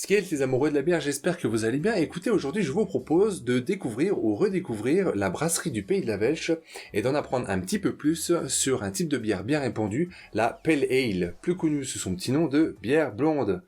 Skate les amoureux de la bière, j'espère que vous allez bien. Écoutez, aujourd'hui je vous propose de découvrir ou redécouvrir la brasserie du Pays de la Welsh et d'en apprendre un petit peu plus sur un type de bière bien répandue, la Pale Ale, plus connue sous son petit nom de bière blonde.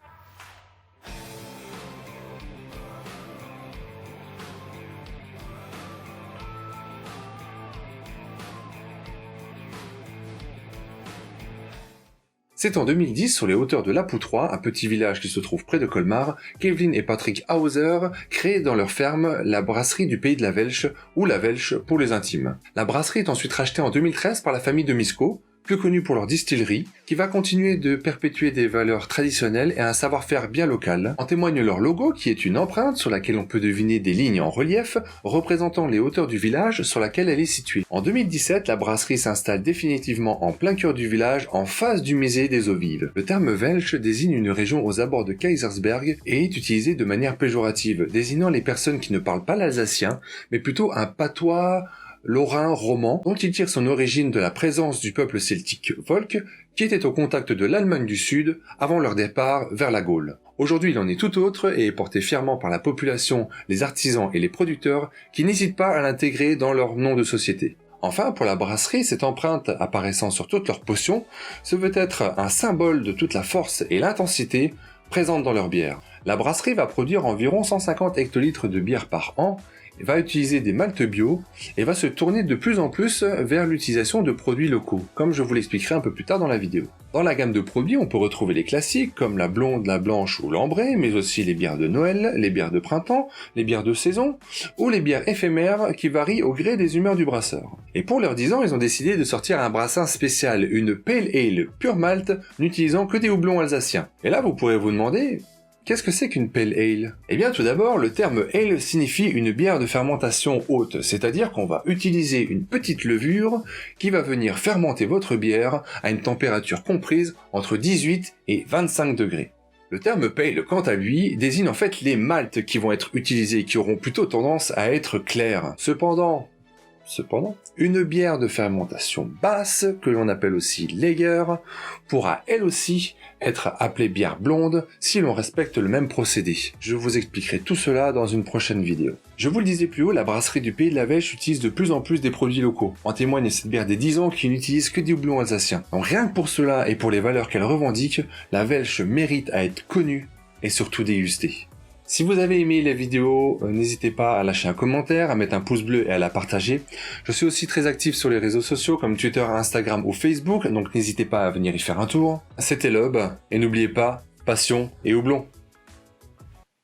C'est en 2010, sur les hauteurs de La Poutroie, un petit village qui se trouve près de Colmar, Kevin et Patrick Hauser créent dans leur ferme la brasserie du Pays de la Welsh, ou la Welsh pour les intimes. La brasserie est ensuite rachetée en 2013 par la famille de Misco, plus connue pour leur distillerie, qui va continuer de perpétuer des valeurs traditionnelles et un savoir-faire bien local. En témoigne leur logo, qui est une empreinte sur laquelle on peut deviner des lignes en relief, représentant les hauteurs du village sur laquelle elle est située. En 2017, la brasserie s'installe définitivement en plein cœur du village, en face du musée des eaux vives. Le terme Welsh désigne une région aux abords de Kaysersberg et est utilisé de manière péjorative, désignant les personnes qui ne parlent pas l'alsacien, mais plutôt un patois lorrain roman, dont il tire son origine de la présence du peuple celtique Volk, qui était au contact de l'Allemagne du Sud avant leur départ vers la Gaule. Aujourd'hui, il en est tout autre et est porté fièrement par la population, les artisans et les producteurs qui n'hésitent pas à l'intégrer dans leur nom de société. Enfin, pour la brasserie, cette empreinte apparaissant sur toutes leurs potions se veut être un symbole de toute la force et l'intensité présente dans leur bière. La brasserie va produire environ 150 hectolitres de bière par an, va utiliser des maltes bio et va se tourner de plus en plus vers l'utilisation de produits locaux, comme je vous l'expliquerai un peu plus tard dans la vidéo. Dans la gamme de produits, on peut retrouver les classiques comme la blonde, la blanche ou l'ambrée, mais aussi les bières de Noël, les bières de printemps, les bières de saison ou les bières éphémères qui varient au gré des humeurs du brasseur. Et pour leurs 10 ans, ils ont décidé de sortir un brassin spécial, une Pale Ale pure malt, n'utilisant que des houblons alsaciens. Et là, vous pourrez vous demander, qu'est-ce que c'est qu'une Pale Ale? Eh bien tout d'abord, le terme ale signifie une bière de fermentation haute, c'est-à-dire qu'on va utiliser une petite levure qui va venir fermenter votre bière à une température comprise entre 18 et 25 degrés. Le terme pale, quant à lui, désigne en fait les maltes qui vont être utilisés et qui auront plutôt tendance à être clairs. Cependant, une bière de fermentation basse, que l'on appelle aussi lager, pourra elle aussi être appelée bière blonde si l'on respecte le même procédé. Je vous expliquerai tout cela dans une prochaine vidéo. Je vous le disais plus haut, la brasserie du Pays de la Welsh utilise de plus en plus des produits locaux. En témoigne cette bière des 10 ans qui n'utilise que des houblons alsaciens. Donc rien que pour cela et pour les valeurs qu'elle revendique, la Welsh mérite à être connue et surtout dégustée. Si vous avez aimé la vidéo, n'hésitez pas à lâcher un commentaire, à mettre un pouce bleu et à la partager. Je suis aussi très actif sur les réseaux sociaux comme Twitter, Instagram ou Facebook, donc n'hésitez pas à venir y faire un tour. C'était Lob, et n'oubliez pas, passion et houblon.